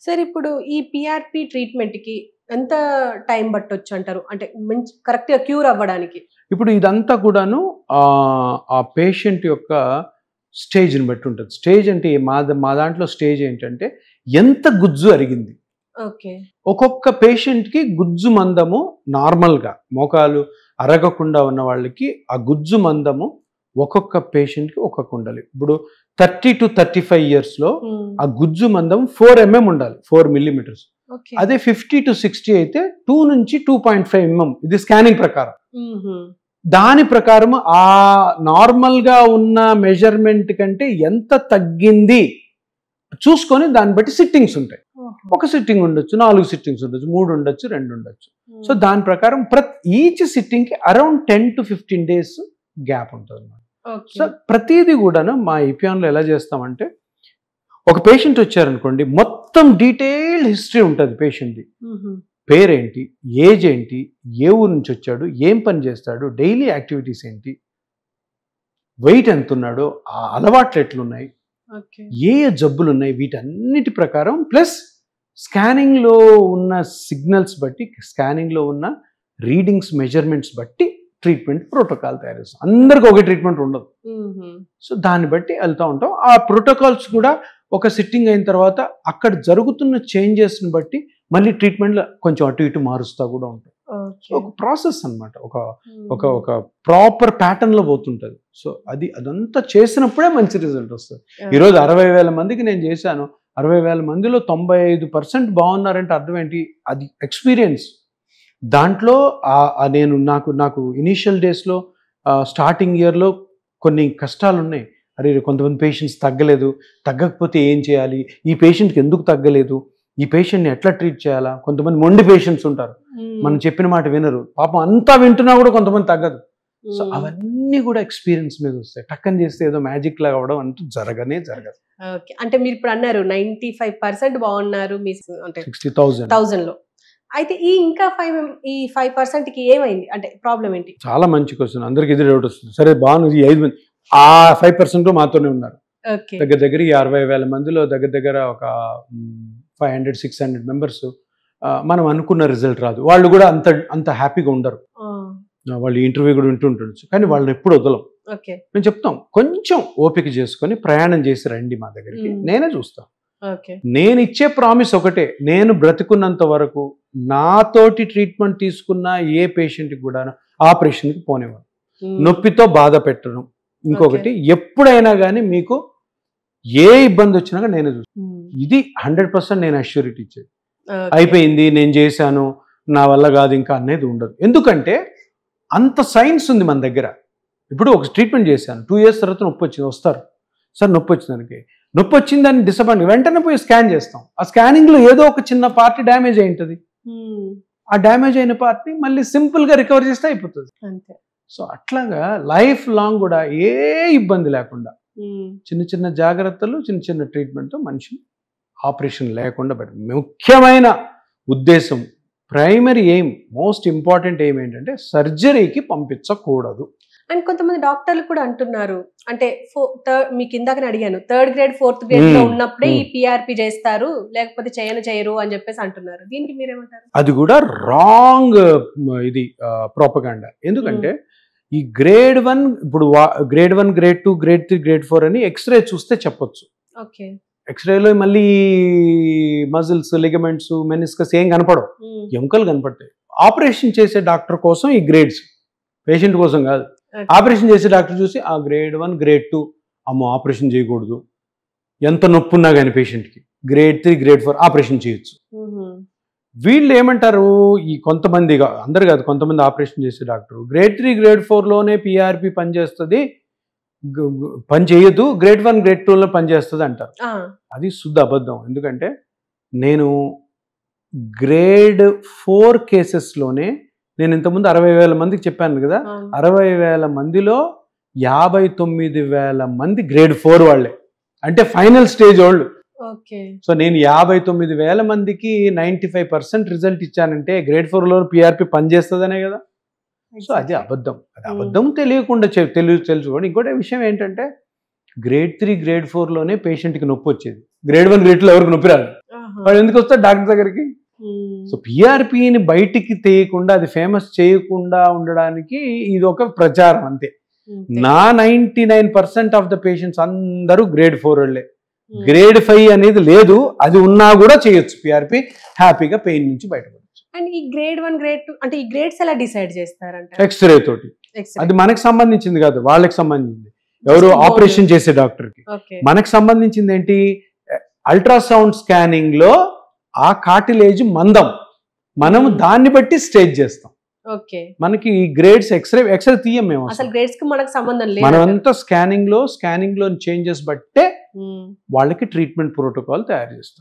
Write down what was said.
Sir ఇప్పుడు ఈ PRP ట్రీట్మెంట్‌కి ఎంత టైం పట్టొచ్చంటారు? అంటే కరెక్ట్‌గా క్యూర్ అవ్వడానికి? ఇప్పుడు ఇదంతా కూడాను ఆ పేషెంట్ యొక్క స్టేజ్‌ని బట్టి ఉంటది. స్టేజ్ అంటే మా దాంట్లో స్టేజ్ ఏంటంటే ఎంత గుజ్జు అరిగింది. ఓకే. ఒక్కొక్క పేషెంట్‌కి గుజ్జు మందము నార్మల్‌గా మోకాలు అరగకుండా ఉన్న వాళ్ళకి ఆ గుజ్జు మందము ఒక్కొక్క పేషెంట్‌కి ఒక్కొక్క ఉండాలి. ఇప్పుడు 30-35 ఇయర్స్‌లో ఆ గుజ్జు మందం 4 ఉండాలి. 4 మిల్లీమీటర్స్. ఓకే. అదే 50-60 అయితే 2 నుంచి 2.5 ఇది స్కానింగ్ ప్రకారం. దాని ప్రకారం ఆ నార్మల్‌గా ఉన్న మెజర్‌మెంట్ కంటే ఎంత తగ్గింది చూసుకొని దాన్ని బట్టి సిట్టింగ్స్ ఉంటాయి. ఒక సిట్టింగ్ ఉండొచ్చు, 4 సిట్టింగ్స్ ఉండొచ్చు, 3 ఉండొచ్చు, 2 ఉండొచ్చు. సో దాని ప్రకారం ఈచ్ సిట్టింగ్‌కి అరౌండ్ 10-15 డేస్ గ్యాప్ ఉంటదన్నమాట. సో ప్రతిదీ కూడాను మా ఇపియాన్‌లో ఎలా చేస్తామంటే ఒక పేషెంట్ వచ్చారనుకోండి, మొత్తం డీటెయిల్డ్ హిస్టరీ ఉంటుంది పేషెంట్‌ది. పేరేంటి, ఏజ్ ఏంటి, ఏ ఊరు నుంచి వచ్చాడు, ఏం పని చేస్తాడు, డైలీ యాక్టివిటీస్ ఏంటి, వెయిట్ ఎంత ఉన్నాడో, ఆ అలవాట్లు ఎట్లున్నాయి, ఏ జబ్బులు ఉన్నాయి, వీటన్నిటి ప్రకారం ప్లస్ స్కానింగ్లో ఉన్న సిగ్నల్స్ బట్టి, స్కానింగ్లో ఉన్న రీడింగ్స్ మెజర్మెంట్స్ బట్టి ట్రీట్మెంట్ ప్రోటోకాల్ తయారు చేస్తాం. అందరికి ఒకే ట్రీట్మెంట్ ఉండదు. సో దాన్ని బట్టి వెళ్తూ ఉంటాం. ఆ ప్రోటోకాల్స్ కూడా ఒక సిట్టింగ్ అయిన తర్వాత అక్కడ జరుగుతున్న చేంజెస్ని బట్టి మళ్ళీ ట్రీట్మెంట్లో కొంచెం అటు ఇటు మారుస్తూ కూడా ఉంటాం. ఒక ప్రాసెస్ అనమాట. ఒక ప్రాపర్ ప్యాటర్న్లో పోతుంటుంది. సో అదంతా చేసినప్పుడే మంచి రిజల్ట్ వస్తుంది. ఈరోజు 60,000 మందికి నేను చేశాను. 60,000 మందిలో 95% బాగున్నారంటే అర్థం ఏంటి? అది ఎక్స్పీరియన్స్. దాంట్లో నాకు ఇనీషియల్ డేస్లో స్టార్టింగ్ ఇయర్లో కొన్ని కష్టాలు ఉన్నాయి. అరే కొంతమంది పేషెంట్స్ తగ్గకపోతే ఏం చేయాలి, ఈ పేషెంట్కి ఎందుకు తగ్గలేదు, ఈ పేషెంట్ని ఎట్లా ట్రీట్ చేయాలా, కొంతమంది మొండి పేషెంట్స్ ఉంటారు, మనం చెప్పిన మాట వినరు, పాపం అంతా వింటున్నా కూడా కొంతమంది తగ్గదు. సో అవన్నీ కూడా ఎక్స్పీరియన్స్ మీద వస్తాయి. టక్కని చేస్తే ఏదో మ్యాజిక్ లాగా అవడం అంటూ జరగదు. అంటే మీరు ఇప్పుడు అన్నారు 95% బాగున్నారు మీ అంటే 60,000 అయితే ఇంకా 5%కి ఏమైంది, అంటే ప్రాబ్లం ఏంటి? చాలా మంచి క్వశ్చన్. అందరికి ఇది డౌట్ వస్తుంది. సరే బాగుంది, 5 మంది ఆ 5% మాతోనే ఉన్నారు. దగ్గర ఈ 60,000 మందిలో దగ్గర ఒక 500-600 మెంబర్స్ మనం అనుకున్న రిజల్ట్ రాదు. వాళ్ళు కూడా అంత హ్యాపీగా ఉండరు. వాళ్ళు ఇంటర్వ్యూ కూడా వింటుండొచ్చు, కానీ వాళ్ళని ఎప్పుడు వదలం. మేము చెప్తాం కొంచెం ఓపిక చేసుకొని ప్రయాణం చేసి రండి మా దగ్గరికి, నేనే చూస్తాను. నేను ఇచ్చే ప్రామిస్ ఒకటే, నేను బ్రతికున్నంత వరకు నాతోటి ట్రీట్మెంట్ తీసుకున్న ఏ పేషెంట్కి కూడా ఆపరేషన్కి పోనేవాడు, నొప్పితో బాధ పెట్టడం. ఇంకొకటి, ఎప్పుడైనా కానీ మీకు ఏ ఇబ్బంది వచ్చినా నేనే చూస్తాను. ఇది 100% నేను అష్యూరిటీ ఇచ్చేది. అయిపోయింది, నేను చేశాను, నా వల్ల కాదు ఇంకా అనేది ఉండదు. ఎందుకంటే అంత సైన్స్ ఉంది మన దగ్గర. ఇప్పుడు ఒక ట్రీట్మెంట్ చేశాను, 2 years తర్వాత నొప్పి వచ్చింది, వస్తారు సార్ నొప్పి వచ్చిందానికి, నొప్పి వచ్చిందని డిసప్పాయింట్ వెంటనే పోయి స్కాన్ చేస్తాం. ఆ స్కానింగ్లో ఏదో ఒక చిన్న పార్టీ డ్యామేజ్ అయి ఉంటుంది. ఆ డ్యామేజ్ అయిన పార్టీ మళ్ళీ సింపుల్గా రికవర్ చేస్తే అయిపోతుంది. సో అట్లాగా లైఫ్ లాంగ్ కూడా ఏ ఇబ్బంది లేకుండా చిన్న జాగ్రత్తలు, చిన్న ట్రీట్మెంట్తో మనిషి ఆపరేషన్ లేకుండా ముఖ్యమైన ఉద్దేశం, primary aim, most important aim ఏంటంటే సర్జరీకి పంపించకూడదు. అండ్ కొంతమంది డాక్టర్లు కూడా అంటున్నారు, అంటే మీకు ఇందాకనే అడిగాను, 3rd grade 4th grade లో ఉన్నప్పుడే ఈ పీఆర్పీ చేస్తారు, లేకపోతే చేయరు అని చెప్పేసి అంటున్నారు. దీనికి మీరేమంటారు? అది కూడా రాంగ్ ఇది ప్రోపగాండా. ఎందుకంటే ఈ grade 1 ఇప్పుడు grade 1 grade 2 grade 3 grade 4 అని ఎక్స్రే చూస్తే చెప్పొచ్చు. ఎక్స్రేలో మళ్ళీ మజిల్స్, లిగమెంట్స్, మెనిస్కస్ ఏం కనపడవు, ఎముకలు కనపడతాయి. ఆపరేషన్ చేసే డాక్టర్ కోసం ఈ గ్రేడ్స్, పేషెంట్ కోసం కాదు. ఆపరేషన్ చేసే డాక్టర్ చూసి ఆ grade 1 grade 2 అమ్మో ఆపరేషన్ చేయకూడదు, ఎంత నొప్పి ఉన్నా కానీ పేషెంట్కి, grade 3 grade 4 ఆపరేషన్ చేయొచ్చు. వీళ్ళు ఏమంటారు, ఈ కొంతమంది, అందరు కాదు, కొంతమంది ఆపరేషన్ చేసే డాక్టర్ grade 3 grade 4లోనే పీఆర్పీ పనిచేస్తుంది, పని చేయదు, grade 1 grade 2లో పనిచేస్తుంది అంటారు. అది శుద్ధ అబద్ధం. ఎందుకంటే నేను grade 4 కేసెస్లోనే నేను ఇంతకుముందు 60,000 మందికి చెప్పాను కదా, 60,000 మందిలో 59,000 మంది grade 4 వాళ్ళే, అంటే ఫైనల్ స్టేజ్ వాళ్ళు. సో నేను 59,000 మందికి 95% రిజల్ట్ ఇచ్చానంటే grade 4లో పీఆర్పీ పనిచేస్తుందనే కదా. సో అది అబద్ధం తెలియకుండా తెలుసుకోండి. ఇంకోటి విషయం ఏంటంటే grade 3 grade 4లోనే పేషెంట్కి నొప్పి వచ్చేది, grade 1 grade 2లో ఎవరికి నొప్పి రాదు. వాడు ఎందుకు వస్తాడు డాక్టర్ దగ్గరికి? సో పిఆర్పిని బయటికి తీయకుండా, అది ఫేమస్ చేయకుండా ఉండడానికి ఇది ఒక ప్రచారం అంతే. నా 99% ఆఫ్ ద పేషెంట్స్ అందరూ గ్రేడ్ 4 వాళ్ళే. గ్రేడ్ 5 అనేది లేదు, అది ఉన్నా కూడా చేయొచ్చు పిఆర్పి, హ్యాపీగా పెయిన్ నుంచి బయటపడచ్చు. అండ్ ఈ గ్రేడ్ 1 గ్రేడ్ 2 అంటే ఈ గ్రేడ్స్ ఎలా డిసైడ్ చేస్తారంటే? ఎక్స్రే తోటి. అది మనకు సంబంధించింది కాదు, వాళ్ళకి సంబంధించింది. ఎవరు ఆపరేషన్ చేసే డాక్టర్కి. మనకు సంబంధించింది ఏంటి? అల్ట్రాసౌండ్ స్కానింగ్ లో ఆ కార్టిలేజ్ మందం, మనం దాన్ని బట్టి స్టేజ్ చేస్తాం. మనకి ఈ గ్రేడ్స్ ఎక్స్రే తీయం మేము, అసలు గ్రేడ్స్ కి మనకు సంబంధం లేదు. మనమంతా స్కానింగ్ లో చేంజెస్ బట్టే వాళ్ళకి ట్రీట్మెంట్ ప్రోటోకాల్ తయారు చేస్తాం.